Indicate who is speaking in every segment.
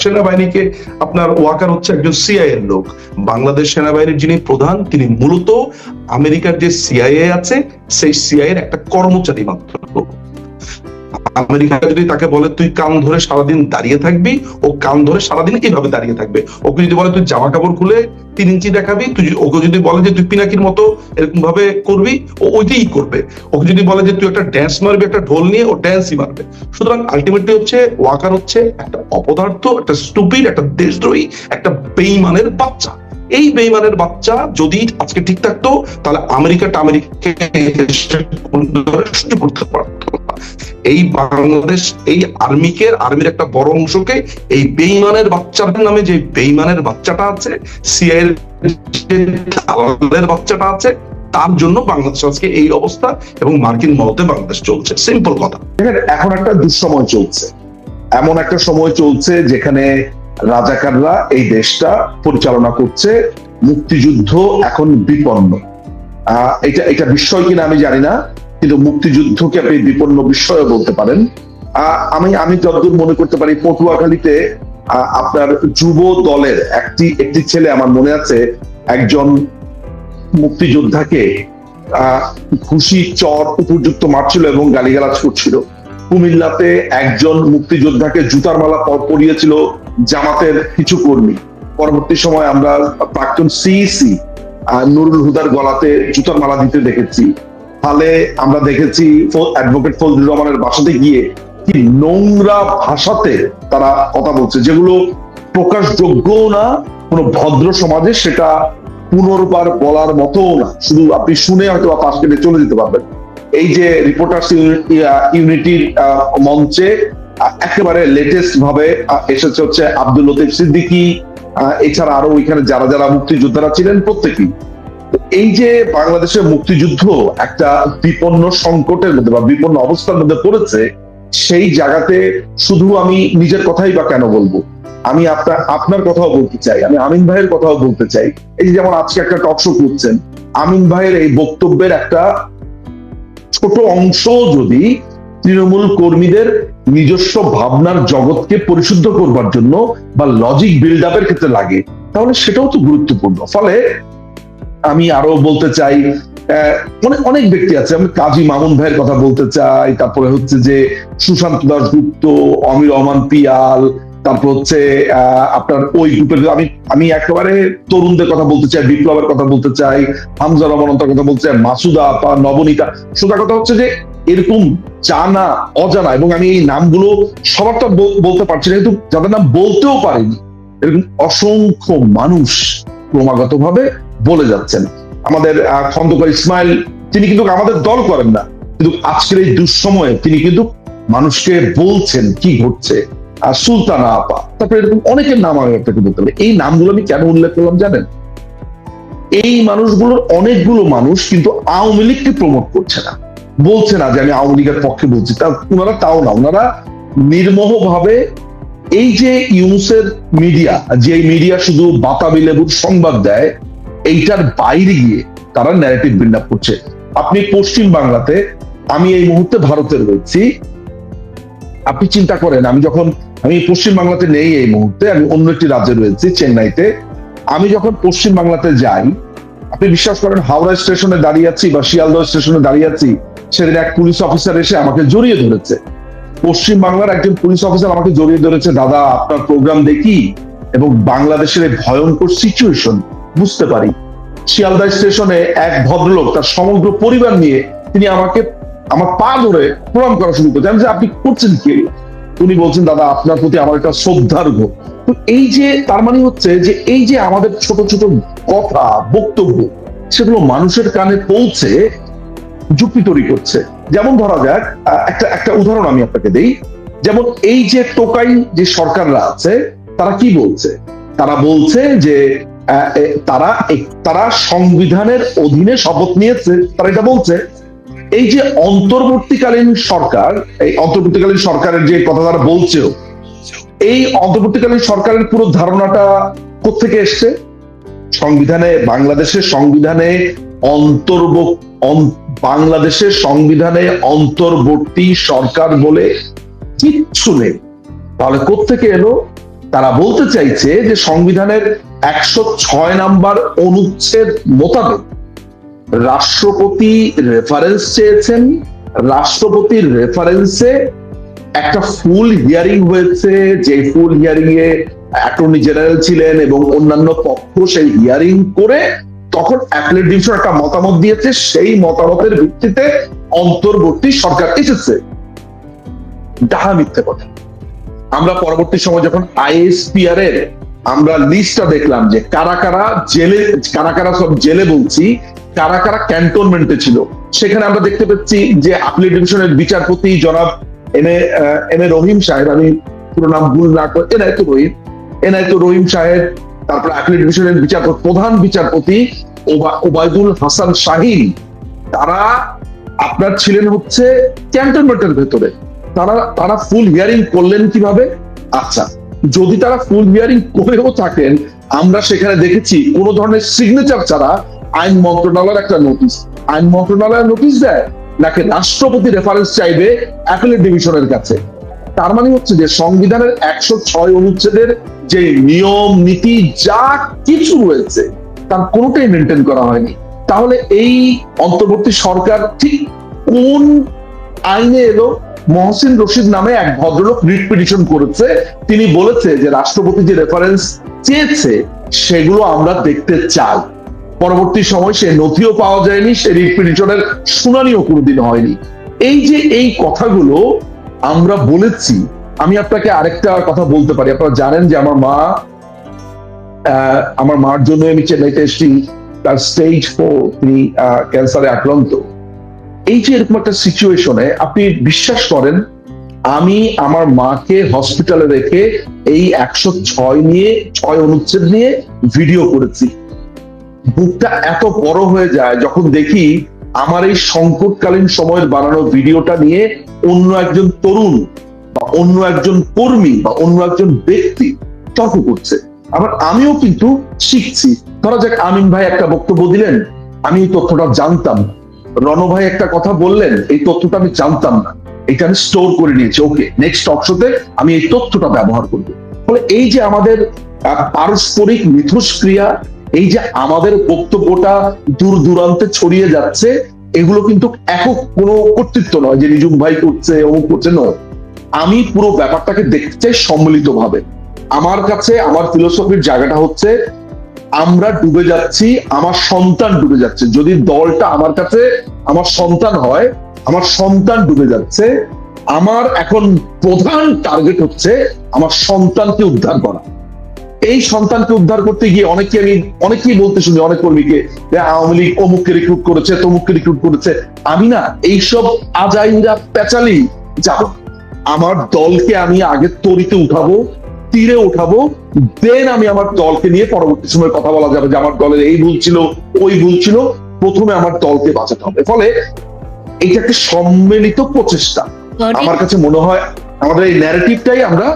Speaker 1: সেনাবাহিনীকে আপনার ওয়াকার হচ্ছে একজন সিআইএ এর লোক। বাংলাদেশ সেনাবাহিনীর যিনি প্রধান তিনি মূলত আমেরিকার যে সিআইএ আছে সেই সিআইএ এর একটা কর্মচারী মাত্র। আমেরিকা যদি তাকে বলে তুই কান ধরে সারাদিন দাঁড়িয়ে থাকবি, ও কান ধরে সারাদিন এইভাবে দাঁড়িয়ে থাকবে। ওকে যদি বলে তুই জামা কাপড় খুলে 3 ইঞ্চি দেখাবি, ওকে যদি বলে যে তুই পিনাকির মতো এরকম ভাবে করবি, ও ওইটাই করবে। ওকে যদি বলে যে তুই একটা ড্যান্স মারবি, একটা ঢোল নিয়ে, ও ড্যান্সই মারবে। সুতরাং আলটিমেটলি হচ্ছে ওয়াকার হচ্ছে একটা অপদার্থ, একটা স্টুপিড, একটা দেশদ্রোহী, একটা বেঈমানের বাচ্চা। এই বেঈমানের বাচ্চা যদি আজকে ঠিক থাকতো তাহলে আমেরিকা করতে পারতো। এই বাংলাদেশ এই আর্মির একটা বড় অংশকে এই বেঈমানের বাচ্চার নামে, যে বেঈমানের বাচ্চাটা আছে, সিআইএর বাচ্চাটা আছে, তার জন্য বাংলাদেশ আজকে এই অবস্থা এবং মার্কিন মদতে বাংলাদেশ চলছে। সিম্পল কথা।
Speaker 2: এখন একটা দুঃসময় চলছে, এমন একটা সময় চলছে যেখানে রাজাকাররা এই দেশটা পরিচালনা করছে। মুক্তিযুদ্ধ এখন বিপন্ন। এটা বিস্ময় কিনা আমি জানি না, কিন্তু মুক্তিযুদ্ধকে আপনি বিপন্ন বিস্ময় বলতে পারেন। আমি যতদূর মনে করতে পারি, পটুয়াখালীতে আপনার যুব দলের একটি ছেলে, আমার মনে আছে, একজন মুক্তিযোদ্ধাকে ঘুষি চর উপযুক্ত মারছিল এবং গালিগালাজ করছিল। কুমিল্লাতে একজন মুক্তিযোদ্ধাকে জুতার মালা পরিয়েছিল জামাতের কিছু কর্মী। পরবর্তী সময় আমরা প্রাক্তন সিইসি নুরুল হুদার গলাতে জুতার মালা দিতে দেখেছি। ফলে আমরা দেখেছি অ্যাডভোকেট ফজলুর রহমানের বাসাতে গিয়ে কি নোংরা ভাষাতে তারা কথা বলছে, যেগুলো প্রকাশযোগ্য না কোনো ভদ্র সমাজে, সেটা পুনর্বার বলার মতো না। শুধু আপনি শুনে হয়তো পাশ কেটে চলে যেতে পারবেন। এই যে রিপোর্টার্স ইউনিটির মঞ্চে একেবারে লেটেস্ট ভাবে এসেছে হচ্ছে আব্দুল লতিফ সিদ্দিকী, এছাড়া আরো ওইখানে যারা যারা মুক্তিযোদ্ধারা ছিলেন প্রত্যেকেই। এই যে বাংলাদেশের মুক্তিযুদ্ধ একটা বিপন্ন সংকটের মধ্যে বা বিপন্ন অবস্থার মধ্যে পড়েছে, সেই জায়গাতে শুধু আমি নিজের কথাই বা কেন বলবো, আমি আপনার কথাও বলতে চাই, আমি আমিন ভাইয়ের কথাও বলতে চাই। এই যে যেমন আজকে একটা টক শো করছেন, আমিন ভাইয়ের এই বক্তব্যের একটা ছোট অংশ যদি তৃণমূল কর্মীদের নিজস্ব ভাবনার জগৎকে পরিশুদ্ধ করবার জন্য বা লজিক বিল্ড আপের ক্ষেত্রে লাগে, তাহলে সেটাও তো গুরুত্বপূর্ণ। ফলে আমি আরো বলতে চাই, অনেক ব্যক্তি আছে, আমি কাজী মামুন ভাইয়ের কথা বলতে চাই, তারপরে হচ্ছে যে সুশান্ত দাশগুপ্ত, অমির রহমান পিয়াল, তারপর হচ্ছে আপনার ওই গ্রুপের আমি একেবারে তরুণদের কথা বলতে চাই, বিপ্লবের কথা বলতে চাই, হামজা রহমানের কথা বলতে চাই, মাসুদা আপা, নবনীতা। সোজা কথা হচ্ছে যে এরকম জানা অজানা, এবং আমি এই নামগুলো সবারটা বলতে পারছি না, কিন্তু যাদের নাম বলতেও পারিনি, এরকম অসংখ্য মানুষ ক্রমাগত ভাবে বলে যাচ্ছেন। আমাদের খন্দকার ইসমাইল, তিনি কিন্তু আমাদের দল করেন না, কিন্তু আজকের এই দুঃসময়ে তিনি কিন্তু মানুষকে বলছেন কি ঘটছে। সুলতানা আপা, তারপরে এরকম অনেকের নাম আমি আপনাকে বলতে পারি। এই নামগুলো আমি কেন উল্লেখ করলাম জানেন? এই মানুষগুলোর অনেকগুলো মানুষ কিন্তু আওয়ামী লীগকে প্রমোট করছে না, বলছে না যে আমি আওয়ামী লীগের পক্ষে বলছি, ওনারা তাও না, ওনারা নির্মোহ ভাবে এই যে ইউনুসের মিডিয়া, যে মিডিয়া শুধু বাতাবি লেবুর সংবাদ দেয়, এইটার বাইরে গিয়ে তারা ন্যারেটিভ বিল্ড আপ করছে। আপনি পশ্চিম বাংলাতে, আমি এই মুহূর্তে ভারতে রয়েছি, আপনি চিন্তা করেন, আমি পশ্চিম বাংলাতে নেই এই মুহূর্তে, আমি অন্য একটি রাজ্যে রয়েছি, চেন্নাইতে। আমি যখন পশ্চিম বাংলাতে যাই, আপনি বিশ্বাস করেন, হাওড়া স্টেশনে দাঁড়িয়ে আছি বা শিয়ালদহ স্টেশনে দাঁড়িয়ে আছি, সেদিন এক পুলিশ অফিসার এসে আমাকে জড়িয়ে ধরেছে। পশ্চিম বাংলার একজন পুলিশ অফিসার আমাকে জড়িয়ে ধরেছে, দাদা আপনার প্রোগ্রাম দেখি এবং বাংলাদেশের এই ভয়ঙ্কর সিচুয়েশন বুঝতে পারি। শিয়ালদা স্টেশনে এক ভদ্রলোক তার সমগ্র পরিবার নিয়ে তিনি আমার পা ধরে প্রণাম করা শুরু করছেন। আমি যে আপনি করছেন কি? উনি বলছেন, দাদা আপনার প্রতি আমার একটা শ্রদ্ধার্ঘ্য। তো এই যে তার মানে হচ্ছে যে এই যে আমাদের ছোট ছোট কথা, বক্তব্য, সেগুলো মানুষের কানে পৌঁছে যুক্তি তৈরি করছে। যেমন ধরা যাক, একটা উদাহরণ আমি আপনাকে দেই। যেমন এই যে টোকাই যে সরকাররা আছে, তারা কি বলছে? তারা বলছে যে তারা সংবিধানের অধীনে শপথ নিয়েছে। তারা এটা বলছে। এই যে অন্তর্বর্তীকালীন সরকার, এই অন্তর্বর্তীকালীন সরকারের যে কথা তারা বলছে, এই অন্তর্বর্তীকালীন সরকারের পুরো ধারণাটা কোত্থেকে এসছে? বাংলাদেশের সংবিধানে অন্তর্বর্তী সরকার বলে কিচ্ছু নেই। তাহলে কোত্থেকে এলো? তারা বলতে চাইছে যে সংবিধানের 106 নাম্বার অনুচ্ছেদ মোতাবেক রাষ্ট্রপতি রেফারেন্স চেয়েছেন, রাষ্ট্রপতির রেফারেন্সে একটা ফুল হিয়ারিং হয়েছে, যে ফুল হিয়ারিং এ অ্যাটর্নি জেনারেল ছিলেন এবং অন্যান্য পক্ষ সেই হিয়ারিং করে তখন অ্যাপিলেট ডিভিশন একটা মতামত দিয়েছে, সেই মতামতের ভিত্তিতে অন্তর্বর্তী সরকার এসেছে। ডাহা মিথ্যে কথা। আমরা পরবর্তী সময় যখন আইএসপিআর এর আমরা লিস্টটা দেখলাম যে কারা কারা জেলে, কারা কারা সব জেলে বলছি, কারা কারা ক্যান্টনমেন্টে ছিল, সেখানে আমরা দেখতে পাচ্ছি যে অ্যাপিলেট ডিভিশনের বিচারপতি জনাব এম এ রহিম সাহেব, আমি পুরো নাম ভুল না করে এনায়েতুর রহিম সাহেব, তারপর অ্যাপিলেট ডিভিশনের বিচারপতি, প্রধান বিচারপতি ওবায়দুল হাসান শাহীন, তারা আপনার ছিলেন হচ্ছে ক্যান্টনমেন্টের ভেতরে। তারা ফুল হিয়ারিং করলেন কিভাবে? আচ্ছা, যদি তারা ফুল হিয়ারিং করেও থাকেন, আমরা সেখানে দেখেছি কোন ধরনের সিগনেচার ছাড়া আইন মন্ত্রণালয়ের একটা নোটিশ, আইন মন্ত্রণালয়ের নোটিশ দেয় নাকি রাষ্ট্রপতি রেফারেন্স চাইবে অ্যাপিলেট ডিভিশনের কাছে। তার মানে হচ্ছে যে সংবিধানের 106 অনুচ্ছেদের যে নিয়ম নীতি যা কিছু রয়েছে তার কোনোটাই মেনটেন করা হয়নি। তাহলে এই অন্তর্বর্তী সরকার ঠিক কোন আইনে এলো? মহসিন রশিদ নামে এক ভদ্রলোক রিট পিটিশন করেছে, তিনি বলেছে যে রাষ্ট্রপতি যে রেফারেন্স চেয়েছে সেগুলো আমরা দেখতে চাই। পরবর্তী সময় সে নথিও পাওয়া যায়নি, সে রিট পিটিশনের শুনানিও কোনোদিন হয়নি। এই যে এই কথাগুলো আমরা বলেছি, আমি আপনাকে আরেকটা কথা বলতে পারি। আপনারা জানেন যে আমার মার জন্য আমি চেন্নাইতে এসেছি, তার স্টেজ 4, তিনি ক্যান্সারে আক্রান্ত। এই যে এরকম একটা সিচুয়েশনে আপনি বিশ্বাস করেন, আমি আমার মাকে হসপিটালে রেখে এই 106 অনুচ্ছেদ নিয়ে ভিডিও করেছি। বুকটা এত বড় হয়ে যায় যখন দেখি আমার এই সংকটকালীন সময়ের বানানো ভিডিওটা নিয়ে অন্য একজন তরুণ বা অন্য একজন কর্মী বা অন্য একজন ব্যক্তি তর্ক করছে। আবার আমিও কিন্তু শিখছি। ধরা যাক আমিন ভাই একটা বক্তব্য দিলেন, আমি এই তথ্যটা জানতাম না, রণ ভাই একটা কথা বললেন, এই তথ্যটা আমি জানতাম না, এটা আমি স্টোর করে নিয়েছি, ওকে নেক্সট টক শোতে আমি এই তথ্যটা ব্যবহার করবো। ফলে এই যে আমাদের পারস্পরিক মিথস্ক্রিয়া, এই যে আমাদের বক্তব্যটা দূর দূরান্তে ছড়িয়ে যাচ্ছে, এগুলো কিন্তু একক কোনো কর্তৃত্ব নয় যে নিজুম ভাই করছে অমুক করছে, নয়। আমি পুরো ব্যাপারটাকে দেখতে চাই সম্মিলিত ভাবে। আমার কাছে আমার ফিলোসফির জায়গাটা হচ্ছে আমরা ডুবে যাচ্ছি, আমার সন্তান ডুবে যাচ্ছে। যদি দলটা আমার কাছে আমার সন্তান হয়, আমার সন্তান ডুবে যাচ্ছে, আমার এখন প্রধান টার্গেট হচ্ছে আমার সন্তানকে উদ্ধার করা। এই সন্তানকে উদ্ধার করতে গিয়ে অনেকেই বলতে শুনি, অনেক কর্মীকে, যে আওয়ামী লীগ অমুককে রিক্রুট করেছে, তমুককে রিক্রুট করেছে। আমি না এইসব আজাইরা পেঁচালি যাব। আমার দলকে আমি আগে তরিতে উঠাবো, তীরে উঠাবো, দেন আমি আমার দলকে নিয়ে পরবর্তী সময় কথা বলা যাবে যে আমার দলের এই ভুল ছিল, ওই ভুল ছিল। প্রথমে আমার দলকে বাঁচাতে হবে। ফলে এইটা একটা সম্মিলিত প্রচেষ্টা। আমার কাছে মনে হয় আমাদের এই ন্যারেটিভটাই আমরা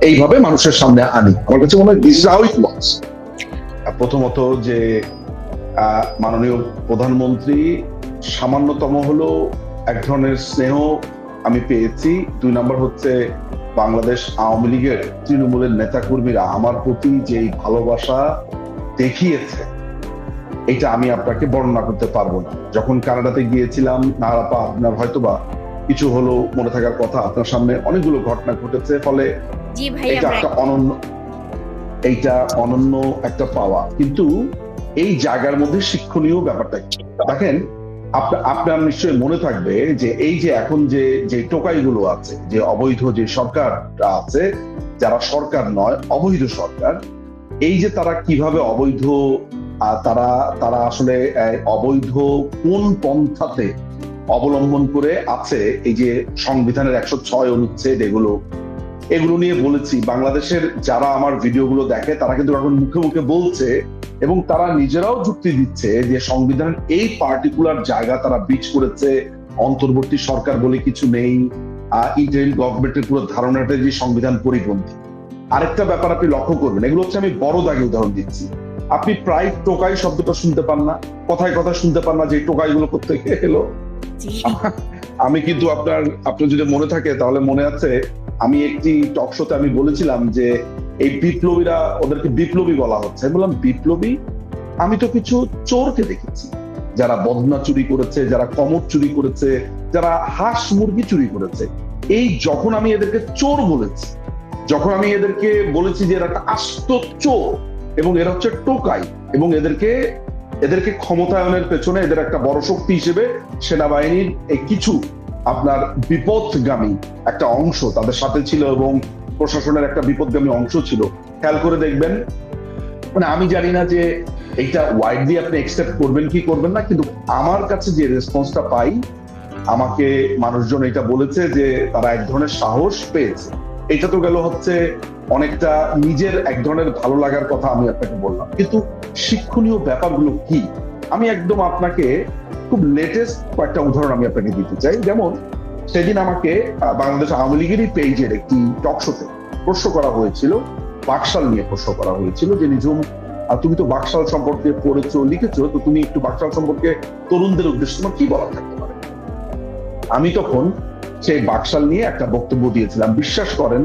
Speaker 2: এইভাবে মানুষের সামনে আনি। আমার কাছে মনে হয় this is how it works.
Speaker 3: প্রথমত যে মাননীয় প্রধানমন্ত্রী সামান্যতম হলো এক ধরনের স্নেহ আমি পেয়েছি। 2 নম্বর হচ্ছে বাংলাদেশ আওয়ামী লীগের তৃণমূলের নেতাকর্মীরা আমার প্রতি যে ভালোবাসা দেখিয়েছে, এটা আমি আপনাকে বর্ণনা করতে পারবো না। যখন কানাডাতে গিয়েছিলাম, নারাপা আপনার হয়তোবা কিছু হলো মনে থাকার কথা, আপনার সামনে অনেকগুলো ঘটনা ঘটেছে। ফলে এইটা অনন্য একটা পাওয়া। কিন্তু এই জায়গার মধ্যে শিক্ষণীয় ব্যাপারটা দেখেন, আপনার নিশ্চয়ই মনে থাকবে যে এই যে এখন যে টোকাইগুলো আছে, যে অবৈধ যে সরকারটা আছে, যারা সরকার নয় অবৈধ সরকার, এই যে তারা কিভাবে অবৈধ, তারা আসলে অবৈধ কোন পন্থাতে অবলম্বন করে আছে, এই যে সংবিধানের 106 অনুচ্ছেদ, এগুলো নিয়ে বলেছি। বাংলাদেশের যারা আমার ভিডিওগুলো দেখে তারা কিন্তু এখন মুখে মুখে বলছে এবং তারা নিজেরাও যুক্তি দিচ্ছে যে সংবিধানের এই পার্টিকুলার জায়গা তারা বিচ করেছে, অন্তর্বর্তী সরকার বলে কিছু নেই, ইন্টারিম গভর্নমেন্টের পুরো ধারণাটা যে সংবিধান পরিপন্থী। আরেকটা ব্যাপার আপনি লক্ষ্য করবেন, এগুলো হচ্ছে আমি বড় দাগে উদাহরণ দিচ্ছি। আপনি প্রায় টোকাই শব্দটা শুনতে পান না, কথায় কথা শুনতে পান না যে টোকাইগুলো কোত্থেকে এলো। আমি কিন্তু আপনার যদি মনে থাকে তাহলে মনে আছে, আমি একটি টক শোতে আমি বলেছিলাম যে এই বিপ্লবীরা, ওদেরকে বিপ্লবী বলা হচ্ছে। আমি বললাম বিপ্লবী? আমি তো কিছু চোরকে দেখেছি, যারা বদনা চুরি করেছে, যারা কমর চুরি করেছে, যারা হাঁস মুরগি চুরি করেছে। এই যখন আমি এদেরকে চোর বলেছি, যখন আমি এদেরকে বলেছি যে এরা একটা আস্ত চোর এবং এরা হচ্ছে টোকাই, এবং এদেরকে ক্ষমতায়নের পেছনে এদের একটা বড় শক্তি হিসেবে সেনাবাহিনীর এই কিছু আপনার বিপদগামী একটা অংশ তাদের সাথে ছিল, এবং প্রশাসনের একটা বিপদগামী অংশ ছিল। খেয়াল করে দেখবেন, মানে আমি জানি না যে এইটা ওয়াইডলি আপনি একসেপ্ট করবেন কি করবেন না, কিন্তু আমার কাছে যে রেসপন্সটা পাই, আমাকে মানুষজন এটা বলেছে যে তারা এক ধরনের সাহস পেয়েছে। এটা তো গেল হচ্ছে অনেকটা নিজের এক ধরনের ভালো লাগার কথা আমি আপনাকে বললাম, কিন্তু শিক্ষণীয় ব্যাপারগুলো কি আমি একদম আপনাকে খুব লেটেস্ট কয়েকটা উদাহরণ আমি আপনাকে দিতে চাই। যেমন সেদিন আমাকে বাংলাদেশ আওয়ামী লীগেরই পেজের একটি টক শোতে প্রশ্ন করা হয়েছিল, বাকশাল নিয়ে প্রশ্ন করা হয়েছিল যে নিঝুম, তুমি তো বাকশাল সম্পর্কে পড়েছো, লিখেছো, তো তুমি একটু বাকশাল সম্পর্কে তরুণদের উদ্দেশ্যে তোমার কি বলা থাকতে পারে। আমি তখন সেই বাকশাল নিয়ে একটা বক্তব্য দিয়েছিলাম। বিশ্বাস করেন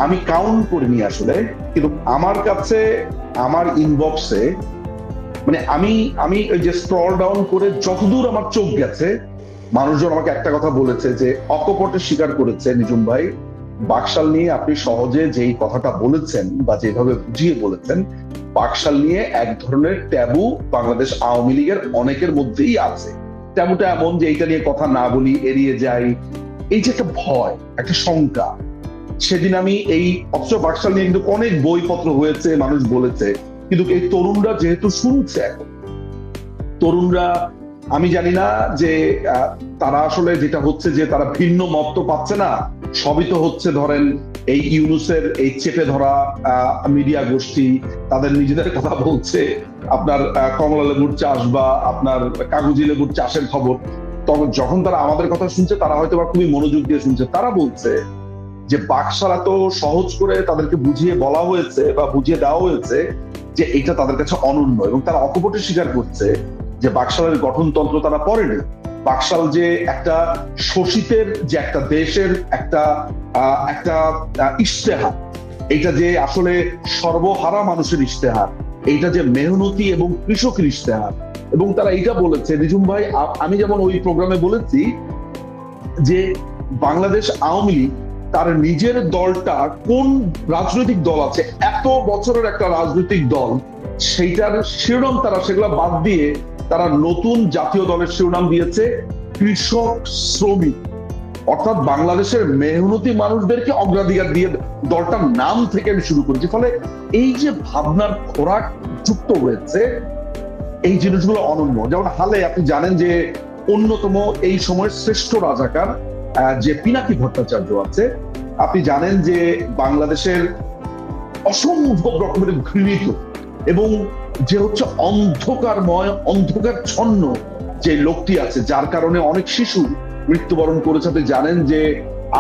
Speaker 3: আমি কাউন্ট করিনি আসলে, কিন্তু আমার কাছে আমার ইনবক্সে মানে আমি ওই যে স্ক্রল ডাউন করে যতদূর আমার চোখ গেছে, মানুষজন আমাকে একটা কথা বলেছে যে অকপটে স্বীকার করেছে, নিঝুম ভাই বাকশাল নিয়ে আপনি সহজে যেই কথাটা বলেছেন বা যেভাবে বুঝিয়ে বলেছেন, বাকশাল নিয়ে এক ধরনের ট্যাবু বাংলাদেশ আওয়ামী লীগের অনেকের মধ্যেই আছে। ট্যাবুটা এমন যে এইটা নিয়ে কথা না বলি, এড়িয়ে যাই, এই যে একটা ভয়, একটা শঙ্কা। সেদিন আমি এই অথচ বাকশাল নিয়ে কিন্তু অনেক বইপত্র হয়েছে, মানুষ বলেছে, কিন্তু এই তরুণরা যেহেতু শুনছে, এখন তরুণরা আমি জানি না যে তারা আসলে যেটা হচ্ছে যে তারা ভিন্ন মত তো পাচ্ছে না, সবই তো হচ্ছে ধরেন এই ইউনুসের এই চেপে ধরা মিডিয়া গোষ্ঠী তাদের নিজেদের কথা বলছে, আপনার কমলা লেবুর চাষ বা আপনার কাগজি লেবুর চাষের খবর। তখন যখন তারা আমাদের কথা শুনছে, তারা হয়তো বা খুবই মনোযোগ দিয়ে শুনছে। তারা বলছে যে বাকশাল এত সহজ করে তাদেরকে বুঝিয়ে বলা হয়েছে বা বুঝিয়ে দেওয়া হয়েছে যে এটা তাদের কাছে অনন্য, এবং তারা অকপটে স্বীকার করছে যে বাকশালের গঠনতন্ত্র তারা পড়েনি। বাকশাল যে একটা শোষিতের, যে একটা দেশের একটা ইশতেহার, এটা যে আসলে সর্বহারা মানুষের ইশতেহার, এইটা যে মেহনতি এবং কৃষকের ইশতেহার। এবং তারা এটা বলেছে, নিঝুম ভাই আমি যেমন ওই প্রোগ্রামে বলেছি যে বাংলাদেশ আওয়ামী লীগ তার নিজের দলটা কোন রাজনৈতিক দল আছে, এত বছরের একটা রাজনৈতিক দল, সেইটার শিরোনাম তারা সেগুলো বাদ দিয়ে তারা নতুন জাতীয় দলের শিরোনাম দিয়েছে কৃষক শ্রমিক, অর্থাৎ বাংলাদেশের মেহনতি মানুষদেরকে অগ্রাধিকার দিয়ে দলটার নাম থেকে আমি শুরু করেছি। ফলে এই যে ভাবনার খোরাক যুক্ত হয়েছে, এই জিনিসগুলো অনন্য। যেমন হালে আপনি জানেন যে অন্যতম এই সময়ের শ্রেষ্ঠ রাজাকার যে পিনাকি ভট্টাচার্য আছে, আপনি জানেন যে বাংলাদেশের অসম্ভব রকমের ঘৃণিত এবং যে হচ্ছে অন্ধকারময়, অন্ধকারচ্ছন্ন যে লোকটি আছে, যার কারণে অনেক শিশু মৃত্যুবরণ করেছে। আপনি জানেন যে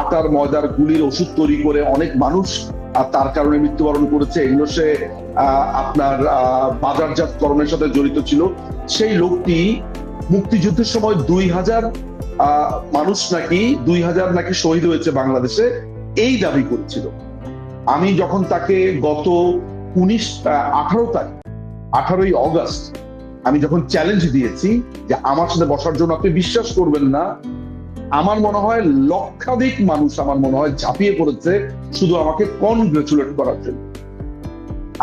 Speaker 3: আটার ময়দার গুলির ওষুধ তৈরি করে অনেক মানুষ তার কারণে মৃত্যুবরণ করেছে। এগুলো সে আপনার বাজারজাতকরণের সাথে জড়িত ছিল। সেই লোকটি মুক্তিযুদ্ধের সময় 2000 মানুষ নাকি 2000 নাকি শহীদ হয়েছে বাংলাদেশে, এই দাবি করছিল। আমি যখন তাকে গত 18ই অগস্ট আমি যখন চ্যালেঞ্জ দিয়েছি যে আমার সাথে বসার জন্য, আপনি বিশ্বাস করবেন না, আমার মনে হয় লক্ষাধিক মানুষ আমার মনে হয় ঝাঁপিয়ে পড়েছে শুধু আমাকে কনগ্রেচুলেট করার জন্য।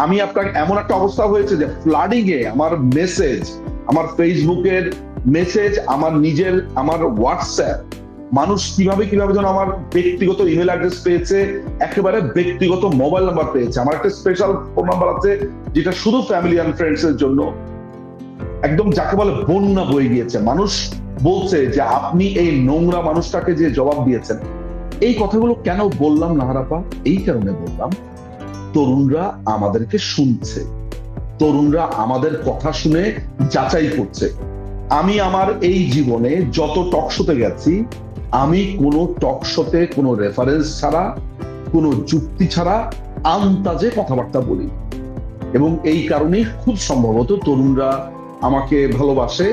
Speaker 3: আমি আপনার এমন একটা অবস্থা হয়েছে যে ফ্লাডিং এ আমার মেসেজ, আমার ফেসবুকের মেসেজ, আমার নিজের, আমার হোয়াটসঅ্যাপ, মানুষ কিভাবে যেন আমার ব্যক্তিগত ইমেল অ্যাড্রেস পেয়েছে, একেবারে ব্যক্তিগত মোবাইল নাম্বার পেয়েছে। আমার একটা স্পেশাল ফোন নাম্বার আছে যেটা শুধু ফ্যামিলি অ্যান্ড ফ্রেন্ডস এর জন্য, একদম যাকে বলে বন্যা বয়ে গিয়েছে। মানুষ বলছে যে আপনি এই নোংরা মানুষটাকে যে জবাব দিয়েছেন। এই কথাগুলো কেন বললাম নাহারাপা? এই কারণে বললাম, তরুণরা আমাদেরকে শুনছে, তরুণরা আমাদের কথা শুনে যাচাই করছে। আমি আমার এই জীবনে যত টক শোতে গেছি, আমি কোনো টক শোতে কোনো রেফারেন্স ছাড়া, কোনো যুক্তি ছাড়া আন্তাজে কথাবার্তা বলি, এবং এই কারণেই খুব সম্ভবত তরুণরা আমাকে ভালোবাসে।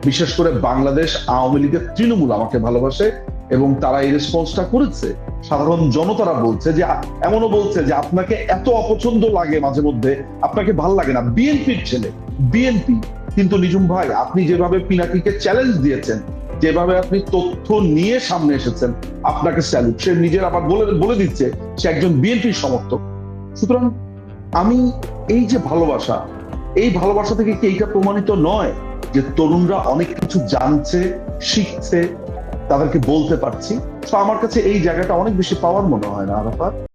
Speaker 3: বিশেষ করে বাংলাদেশ আওয়ামী লীগের তৃণমূল আমাকে ভালোবাসে,
Speaker 2: এবং তারা এই রেসপন্সটা করেছে। সাধারণ জনতারা বলছে যে, এমনও বলছে যে আপনাকে এত অপছন্দ লাগে মাঝে মধ্যে, আপনাকে ভাল লাগে না, বিএনপির ছেলে, বিএনপি। কিন্তু নিঝুম ভাই, আপনি যেভাবে পিনাকিকে চ্যালেঞ্জ দিয়েছেন, যেভাবে আপনি তথ্য নিয়ে সামনে এসেছেন, আপনাকে স্যালুট। সে নিজের আবার বলে দিচ্ছে সে একজন বিএনপির সমর্থক। সুতরাং আমি এই যে ভালোবাসা, এই ভালোবাসা থেকে কি এইটা প্রমাণিত নয় যে তরুণরা অনেক কিছু জানছে, শিখছে, তাদেরকে বলতে পারছি? তো আমার কাছে এই জায়গাটা অনেক বেশি পাওয়ার মনে হয় না আরাফাত?